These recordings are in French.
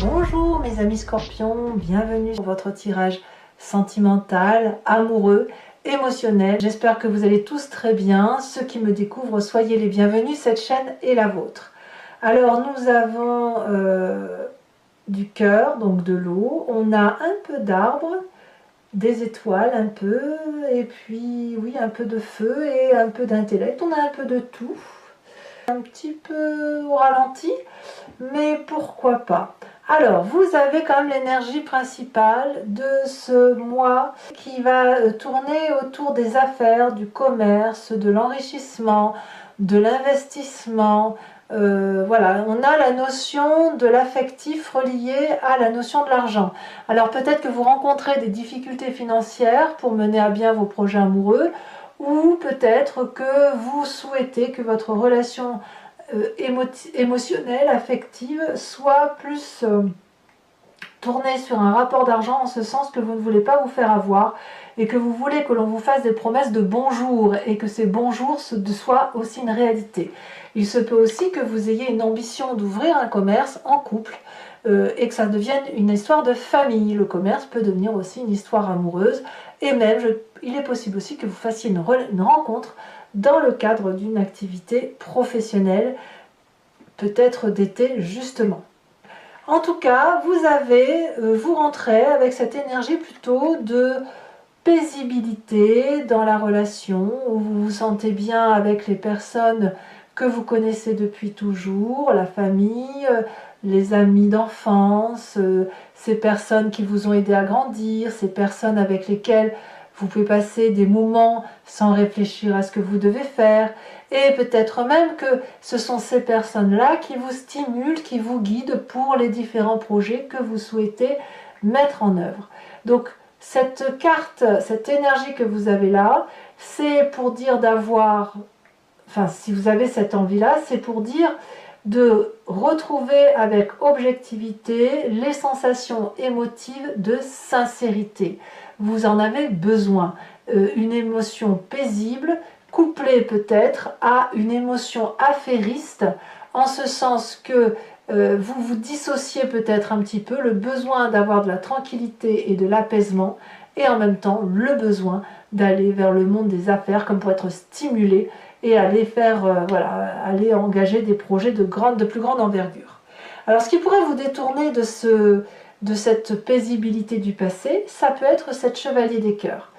Bonjour mes amis scorpions, bienvenue sur votre tirage sentimental, amoureux, émotionnel. J'espère que vous allez tous très bien. Ceux qui me découvrent, soyez les bienvenus, cette chaîne est la vôtre. Alors nous avons du cœur, donc de l'eau, on a un peu d'arbre, des étoiles un peu, et puis oui, un peu de feu et un peu d'intellect. On a un peu de tout, un petit peu au ralenti, mais pourquoi pas. Alors, vous avez quand même l'énergie principale de ce mois qui va tourner autour des affaires, du commerce, de l'enrichissement, de l'investissement. Voilà, on a la notion de l'affectif relié à la notion de l'argent. Alors peut-être que vous rencontrez des difficultés financières pour mener à bien vos projets amoureux, ou peut-être que vous souhaitez que votre relation émotionnelle, affective, soit plus tournée sur un rapport d'argent, en ce sens que vous ne voulez pas vous faire avoir et que vous voulez que l'on vous fasse des promesses de bonjour et que ces bonjours soient aussi une réalité. Il se peut aussi que vous ayez une ambition d'ouvrir un commerce en couple et que ça devienne une histoire de famille. Le commerce peut devenir aussi une histoire amoureuse et même il est possible aussi que vous fassiez une rencontre dans le cadre d'une activité professionnelle, peut-être d'été justement. En tout cas, vous rentrez avec cette énergie plutôt de paisibilité dans la relation, où vous vous sentez bien avec les personnes que vous connaissez depuis toujours, la famille, les amis d'enfance, ces personnes qui vous ont aidé à grandir, ces personnes avec lesquelles vous pouvez passer des moments sans réfléchir à ce que vous devez faire. Et peut-être même que ce sont ces personnes-là qui vous stimulent, qui vous guident pour les différents projets que vous souhaitez mettre en œuvre. Donc cette carte, cette énergie que vous avez là, c'est pour dire d'avoir, enfin si vous avez cette envie-là, c'est pour dire de retrouver avec objectivité les sensations émotives de sincérité. Vous en avez besoin. Une émotion paisible, couplée peut-être à une émotion affairiste, en ce sens que vous vous dissociez peut-être un petit peu, le besoin d'avoir de la tranquillité et de l'apaisement, et en même temps le besoin d'aller vers le monde des affaires, comme pour être stimulé et aller faire, aller engager des projets de plus grande envergure. Alors ce qui pourrait vous détourner de cette paisibilité du passé, ça peut être cette chevalier des cœurs.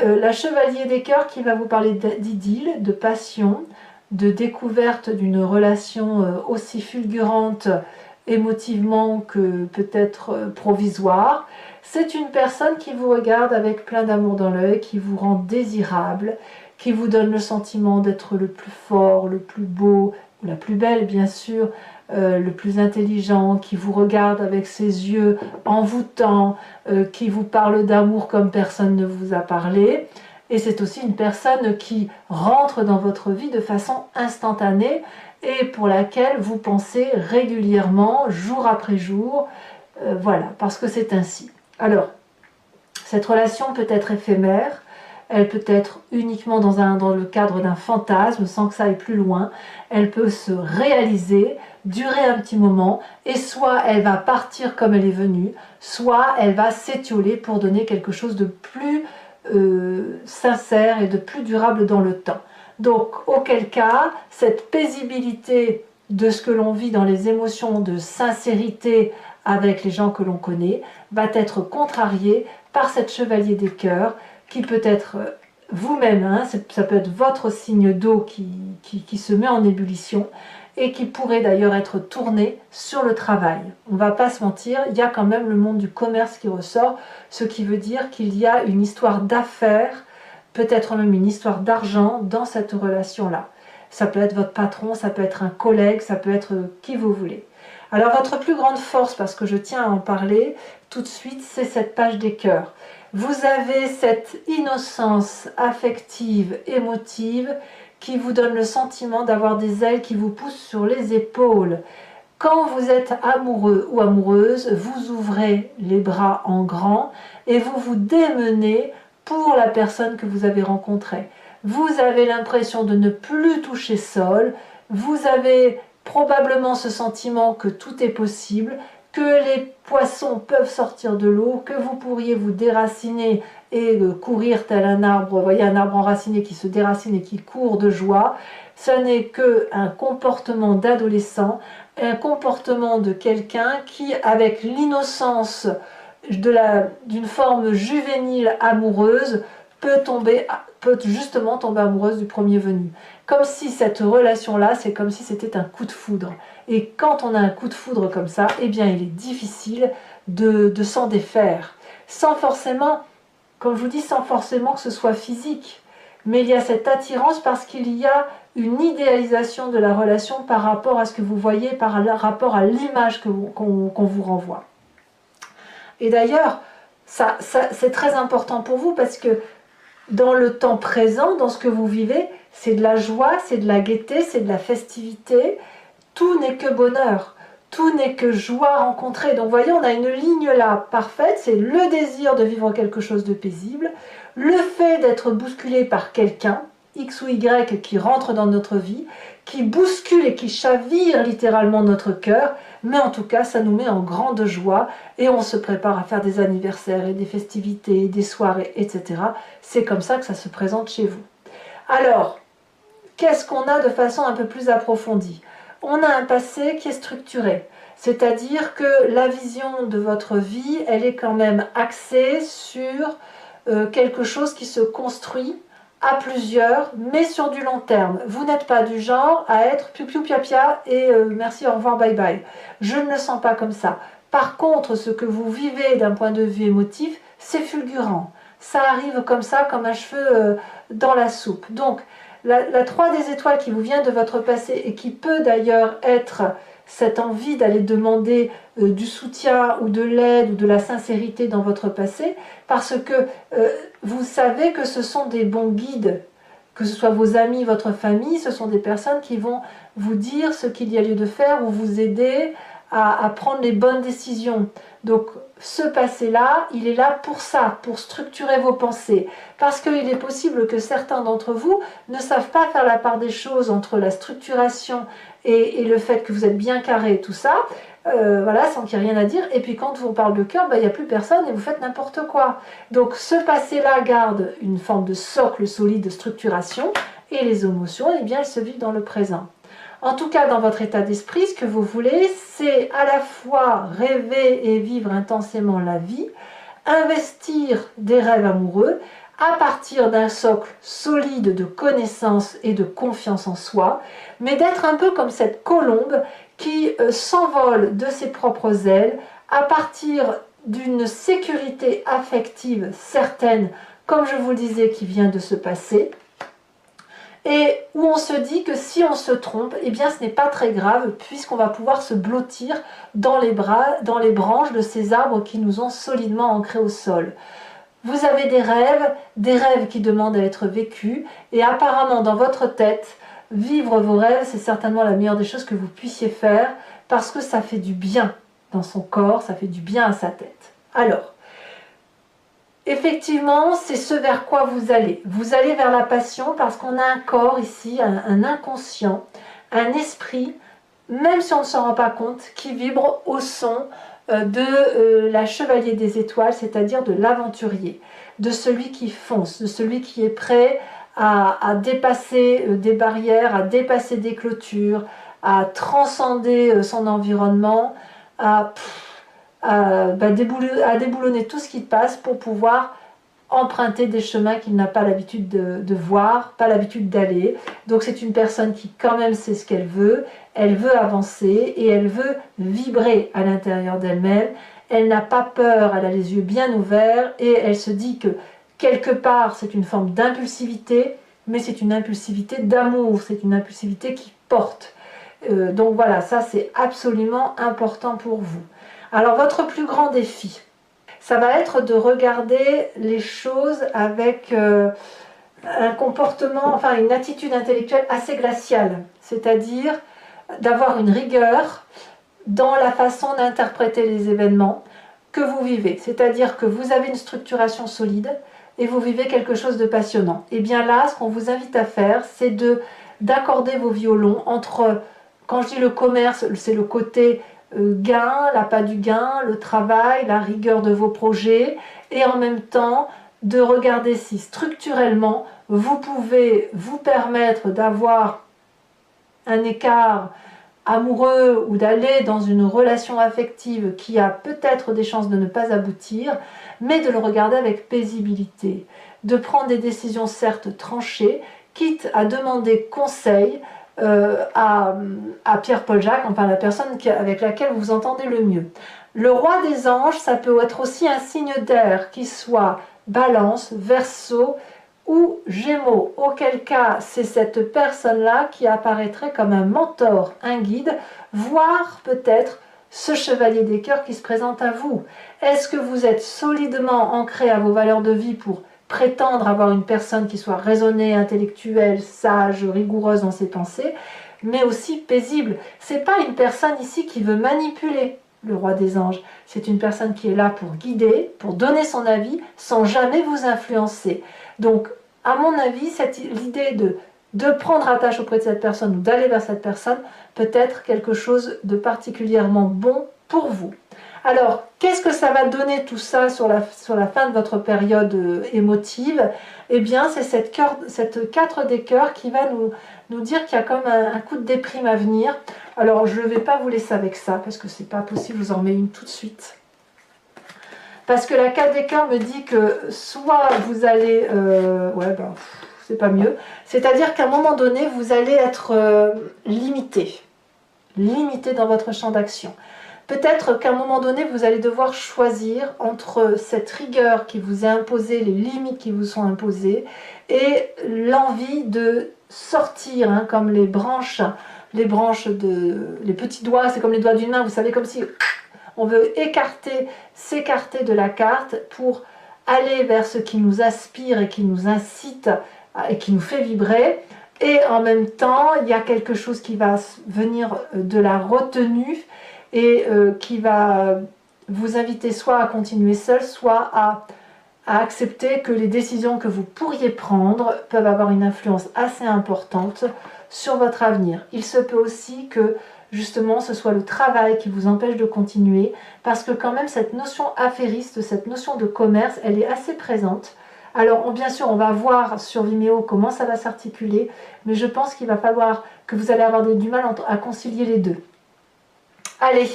La chevalier des cœurs qui va vous parler d'idylle, de passion, de découverte d'une relation aussi fulgurante émotivement que peut-être provisoire. C'est une personne qui vous regarde avec plein d'amour dans l'œil, qui vous rend désirable, qui vous donne le sentiment d'être le plus fort, le plus beau, ou la plus belle bien sûr, le plus intelligent, qui vous regarde avec ses yeux envoûtants, qui vous parle d'amour comme personne ne vous a parlé. Et c'est aussi une personne qui rentre dans votre vie de façon instantanée et pour laquelle vous pensez régulièrement, jour après jour, voilà, parce que c'est ainsi. Alors, cette relation peut être éphémère, elle peut être uniquement dans le cadre d'un fantasme, sans que ça aille plus loin, elle peut se réaliser, durer un petit moment, et soit elle va partir comme elle est venue, soit elle va s'étioler pour donner quelque chose de plus sincère et de plus durable dans le temps. Donc, auquel cas, cette paisibilité de ce que l'on vit dans les émotions de sincérité avec les gens que l'on connaît, va être contrariée par cette chevalier des cœurs, qui peut être vous-même, hein, ça peut être votre signe d'eau qui se met en ébullition, et qui pourrait d'ailleurs être tourné sur le travail. On ne va pas se mentir, il y a quand même le monde du commerce qui ressort, ce qui veut dire qu'il y a une histoire d'affaires, peut-être même une histoire d'argent dans cette relation-là. Ça peut être votre patron, ça peut être un collègue, ça peut être qui vous voulez. Alors votre plus grande force, parce que je tiens à en parler tout de suite, c'est cette page des cœurs. Vous avez cette innocence affective, émotive, qui vous donne le sentiment d'avoir des ailes qui vous poussent sur les épaules. Quand vous êtes amoureux ou amoureuse, vous ouvrez les bras en grand et vous vous démenez pour la personne que vous avez rencontrée. Vous avez l'impression de ne plus toucher sol, vous avez probablement ce sentiment que tout est possible, que les poissons peuvent sortir de l'eau, que vous pourriez vous déraciner et courir tel un arbre. Vous voyez un arbre enraciné qui se déracine et qui court de joie. Ce n'est qu'un comportement d'adolescent, un comportement de quelqu'un qui, avec l'innocence d'une forme juvénile amoureuse, peut justement tomber amoureuse du premier venu. Comme si cette relation-là, c'est comme si c'était un coup de foudre. Et quand on a un coup de foudre comme ça, eh bien il est difficile de s'en défaire. Sans forcément, comme je vous dis, sans forcément que ce soit physique. Mais il y a cette attirance parce qu'il y a une idéalisation de la relation par rapport à ce que vous voyez, par rapport à l'image qu'on vous renvoie. Et d'ailleurs, c'est très important pour vous parce que dans le temps présent, dans ce que vous vivez, c'est de la joie, c'est de la gaieté, c'est de la festivité. Tout n'est que bonheur, tout n'est que joie rencontrée. Donc vous voyez, on a une ligne là parfaite, c'est le désir de vivre quelque chose de paisible, le fait d'être bousculé par quelqu'un, X ou Y, qui rentre dans notre vie, qui bouscule et qui chavire littéralement notre cœur, mais en tout cas, ça nous met en grande joie et on se prépare à faire des anniversaires et des festivités, des soirées, etc. C'est comme ça que ça se présente chez vous. Alors, qu'est-ce qu'on a de façon un peu plus approfondie? On a un passé qui est structuré, c'est-à-dire que la vision de votre vie, elle est quand même axée sur quelque chose qui se construit à plusieurs, mais sur du long terme. Vous n'êtes pas du genre à être piou-piou pia-pia et merci, au revoir, bye bye. Je ne le sens pas comme ça. Par contre, ce que vous vivez d'un point de vue émotif, c'est fulgurant. Ça arrive comme ça, comme un cheveu dans la soupe. Donc, la 3 des étoiles qui vous vient de votre passé et qui peut d'ailleurs être cette envie d'aller demander du soutien ou de l'aide ou de la sincérité dans votre passé, parce que vous savez que ce sont des bons guides, que ce soit vos amis, votre famille, ce sont des personnes qui vont vous dire ce qu'il y a lieu de faire ou vous aider à prendre les bonnes décisions. Donc ce passé-là, il est là pour ça, pour structurer vos pensées. Parce qu'il est possible que certains d'entre vous ne savent pas faire la part des choses entre la structuration et le fait que vous êtes bien carré et tout ça, voilà, sans qu'il n'y ait rien à dire. Et puis quand on parle de cœur, il n'y a plus personne et vous faites n'importe quoi. Donc ce passé-là garde une forme de socle solide de structuration et les émotions, eh bien, elles se vivent dans le présent. En tout cas, dans votre état d'esprit, ce que vous voulez, c'est à la fois rêver et vivre intensément la vie, investir des rêves amoureux à partir d'un socle solide de connaissance et de confiance en soi, mais d'être un peu comme cette colombe qui s'envole de ses propres ailes à partir d'une sécurité affective certaine, comme je vous le disais, qui vient de se passer, et où on se dit que si on se trompe, eh bien ce n'est pas très grave puisqu'on va pouvoir se blottir dans les branches de ces arbres qui nous ont solidement ancrés au sol. Vous avez des rêves qui demandent à être vécus et apparemment dans votre tête, vivre vos rêves, c'est certainement la meilleure des choses que vous puissiez faire parce que ça fait du bien dans son corps, ça fait du bien à sa tête. Alors, effectivement, c'est ce vers quoi vous allez. Vous allez vers la passion parce qu'on a un corps ici, un inconscient, un esprit, même si on ne s'en rend pas compte, qui vibre au son de la chevalier des étoiles, c'est-à-dire de l'aventurier, de celui qui fonce, de celui qui est prêt à dépasser des barrières, à dépasser des clôtures, à transcender son environnement, à déboulonner tout ce qui passe pour pouvoir emprunter des chemins qu'il n'a pas l'habitude de voir, pas l'habitude d'aller. Donc c'est une personne qui quand même sait ce qu'elle veut avancer et elle veut vibrer à l'intérieur d'elle-même, elle n'a pas peur, elle a les yeux bien ouverts et elle se dit que quelque part c'est une forme d'impulsivité, mais c'est une impulsivité d'amour, c'est une impulsivité qui porte. Donc voilà, ça c'est absolument important pour vous. Alors votre plus grand défi, ça va être de regarder les choses avec un comportement, enfin une attitude intellectuelle assez glaciale, c'est-à-dire d'avoir une rigueur dans la façon d'interpréter les événements que vous vivez. C'est-à-dire que vous avez une structuration solide et vous vivez quelque chose de passionnant. Et bien là, ce qu'on vous invite à faire, c'est d'accorder vos violons entre, quand je dis le commerce, c'est le côté gain, l'appât du gain, le travail, la rigueur de vos projets, et en même temps de regarder si structurellement vous pouvez vous permettre d'avoir un écart amoureux ou d'aller dans une relation affective qui a peut-être des chances de ne pas aboutir, mais de le regarder avec paisibilité, de prendre des décisions certes tranchées, quitte à demander conseil à Pierre-Paul Jacques, enfin la personne avec laquelle vous vous entendez le mieux. Le roi des anges, ça peut être aussi un signe d'air, qui soit Balance, Verseau ou Gémeaux, auquel cas c'est cette personne-là qui apparaîtrait comme un mentor, un guide, voire peut-être ce chevalier des cœurs qui se présente à vous. Est-ce que vous êtes solidement ancré à vos valeurs de vie pour prétendre avoir une personne qui soit raisonnée, intellectuelle, sage, rigoureuse dans ses pensées, mais aussi paisible? C'est pas une personne ici qui veut manipuler le roi des anges. C'est une personne qui est là pour guider, pour donner son avis, sans jamais vous influencer. Donc, à mon avis, l'idée de prendre attache auprès de cette personne ou d'aller vers cette personne peut être quelque chose de particulièrement bon pour vous. Alors, qu'est-ce que ça va donner tout ça sur la fin de votre période émotive? Eh bien, c'est cette 4 des cœurs qui va nous dire qu'il y a comme un coup de déprime à venir. Alors, je ne vais pas vous laisser avec ça, parce que c'est pas possible, je vous en remets une tout de suite. Parce que la 4 des cœurs me dit que soit vous allez... c'est pas mieux. C'est-à-dire qu'à un moment donné, vous allez être limité dans votre champ d'action. Peut-être qu'à un moment donné, vous allez devoir choisir entre cette rigueur qui vous est imposée, les limites qui vous sont imposées, et l'envie de sortir, hein, comme les petits doigts, c'est comme les doigts d'une main, vous savez, comme si on veut s'écarter de la carte pour aller vers ce qui nous aspire et qui nous incite et qui nous fait vibrer. Et en même temps, il y a quelque chose qui va venir de la retenue et qui va vous inviter soit à continuer seul, soit à accepter que les décisions que vous pourriez prendre peuvent avoir une influence assez importante sur votre avenir. Il se peut aussi que justement ce soit le travail qui vous empêche de continuer, parce que quand même cette notion affairiste, cette notion de commerce, elle est assez présente. Alors bien sûr on va voir sur Vimeo comment ça va s'articuler, mais je pense qu'il va falloir que vous allez avoir du mal à concilier les deux. Allez,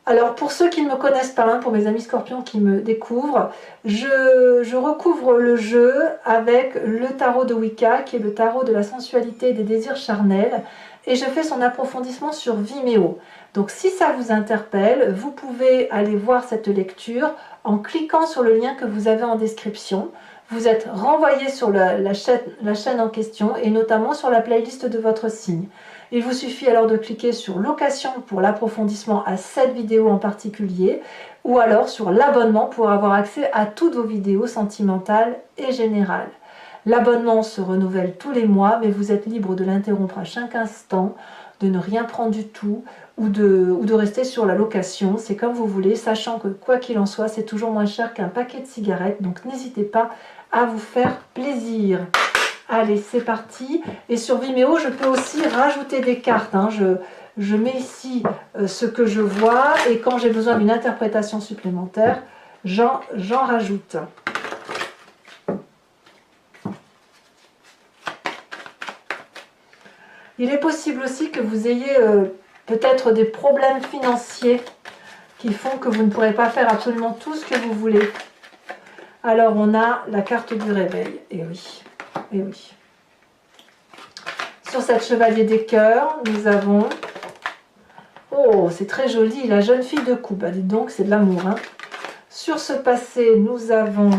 alors pour ceux qui ne me connaissent pas, hein, pour mes amis scorpions qui me découvrent, je recouvre le jeu avec le tarot de Wicca, qui est le tarot de la sensualité et des désirs charnels, et je fais son approfondissement sur Vimeo. Donc si ça vous interpelle, vous pouvez aller voir cette lecture en cliquant sur le lien que vous avez en description. Vous êtes renvoyé sur la chaîne en question, et notamment sur la playlist de votre signe. Il vous suffit alors de cliquer sur location pour l'approfondissement à cette vidéo en particulier, ou alors sur l'abonnement pour avoir accès à toutes vos vidéos sentimentales et générales. L'abonnement se renouvelle tous les mois, mais vous êtes libre de l'interrompre à chaque instant, de ne rien prendre du tout, ou de rester sur la location. C'est comme vous voulez, sachant que quoi qu'il en soit, c'est toujours moins cher qu'un paquet de cigarettes, donc n'hésitez pas à vous faire plaisir. Allez, c'est parti. Et sur Vimeo, je peux aussi rajouter des cartes. Hein. Je mets ici ce que je vois, et quand j'ai besoin d'une interprétation supplémentaire, j'en rajoute. Il est possible aussi que vous ayez peut-être des problèmes financiers qui font que vous ne pourrez pas faire absolument tout ce que vous voulez. Alors on a la carte du réveil, et oui, et oui. Sur cette chevalier des cœurs, nous avons... Oh, c'est très joli, la jeune fille de coupe. Bah, dites donc, c'est de l'amour. Hein. Sur ce passé, nous avons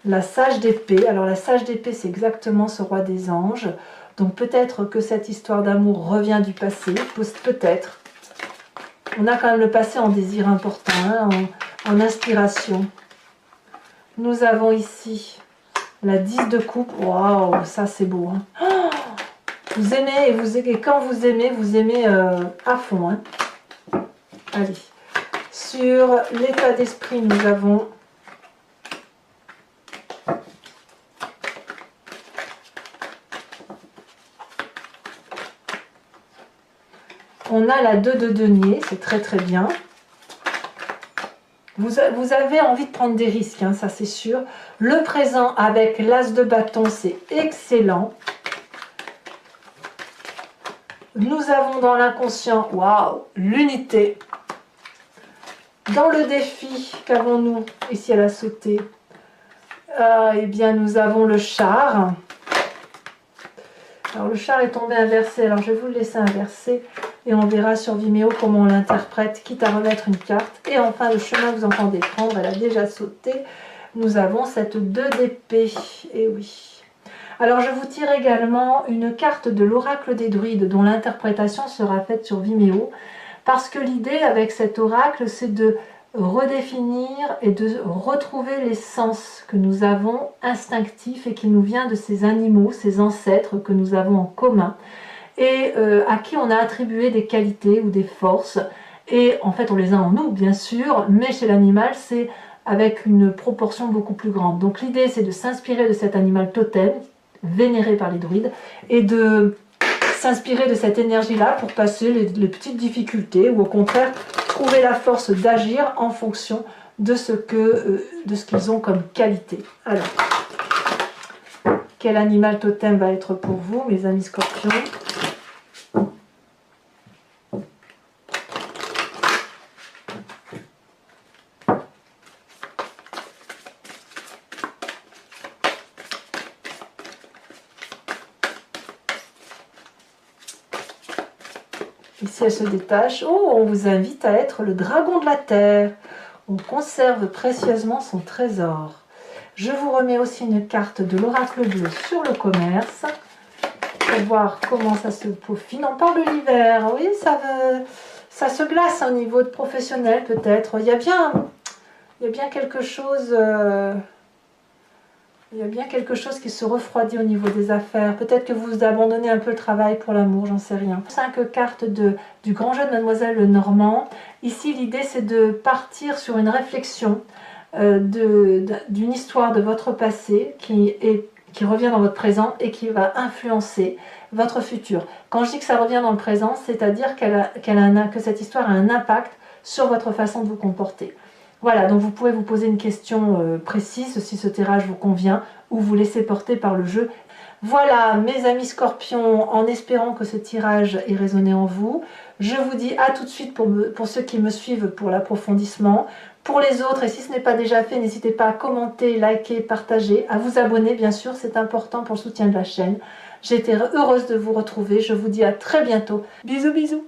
la sage d'épée. Alors la sage d'épée, c'est exactement ce roi des anges. Donc peut-être que cette histoire d'amour revient du passé, peut-être. On a quand même le passé en désir important, hein, en inspiration. Nous avons ici la 10 de coupe. Waouh, ça c'est beau. Hein. Oh, vous aimez, et quand vous aimez à fond. Hein. Allez. Sur l'état d'esprit, nous avons On a la 2 de denier, c'est très très bien. Vous avez envie de prendre des risques, hein, ça c'est sûr. Le présent avec l'as de bâton, c'est excellent. Nous avons dans l'inconscient, waouh, l'unité. Dans le défi, qu'avons-nous ici à la sautée? Eh bien, nous avons le char. Alors, le char est tombé inversé. Alors, je vais vous le laisser inversé. Et on verra sur Vimeo comment on l'interprète, quitte à remettre une carte. Et enfin, le chemin que vous entendez prendre, elle a déjà sauté. Nous avons cette 2 d'épée. Et oui. Alors, je vous tire également une carte de l'oracle des druides, dont l'interprétation sera faite sur Vimeo. Parce que l'idée avec cet oracle, c'est de redéfinir et de retrouver les sens que nous avons instinctifs et qui nous vient de ces animaux, ces ancêtres que nous avons en commun et à qui on a attribué des qualités ou des forces. Et en fait, on les a en nous, bien sûr, mais chez l'animal, c'est avec une proportion beaucoup plus grande. Donc l'idée, c'est de s'inspirer de cet animal totem, vénéré par les druides, et de s'inspirer de cette énergie-là pour passer les petites difficultés, ou au contraire, trouver la force d'agir en fonction de ce qu'ils ont comme qualité. Alors, quel animal totem va être pour vous, mes amis scorpions? Ici, elle se détache. Oh, on vous invite à être le dragon de la terre. On conserve précieusement son trésor. Je vous remets aussi une carte de l'oracle bleu sur le commerce pour voir comment ça se peaufine. On parle de l'hiver. Oui, ça se glace au niveau de professionnel peut-être. Il y a bien quelque chose... Il y a bien quelque chose qui se refroidit au niveau des affaires. Peut-être que vous abandonnez un peu le travail pour l'amour, j'en sais rien. 5 cartes du grand jeu de Mademoiselle Lenormand. Ici, l'idée, c'est de partir sur une réflexion d'une histoire de votre passé qui revient dans votre présent et qui va influencer votre futur. Quand je dis que ça revient dans le présent, c'est-à-dire que cette histoire a un impact sur votre façon de vous comporter. Voilà, donc vous pouvez vous poser une question précise si ce tirage vous convient ou vous laisser porter par le jeu. Voilà, mes amis scorpions, en espérant que ce tirage ait résonné en vous, je vous dis à tout de suite pour ceux qui me suivent pour l'approfondissement. Pour les autres, et si ce n'est pas déjà fait, n'hésitez pas à commenter, liker, partager, à vous abonner, bien sûr, c'est important pour le soutien de la chaîne. J'ai été heureuse de vous retrouver, je vous dis à très bientôt. Bisous, bisous.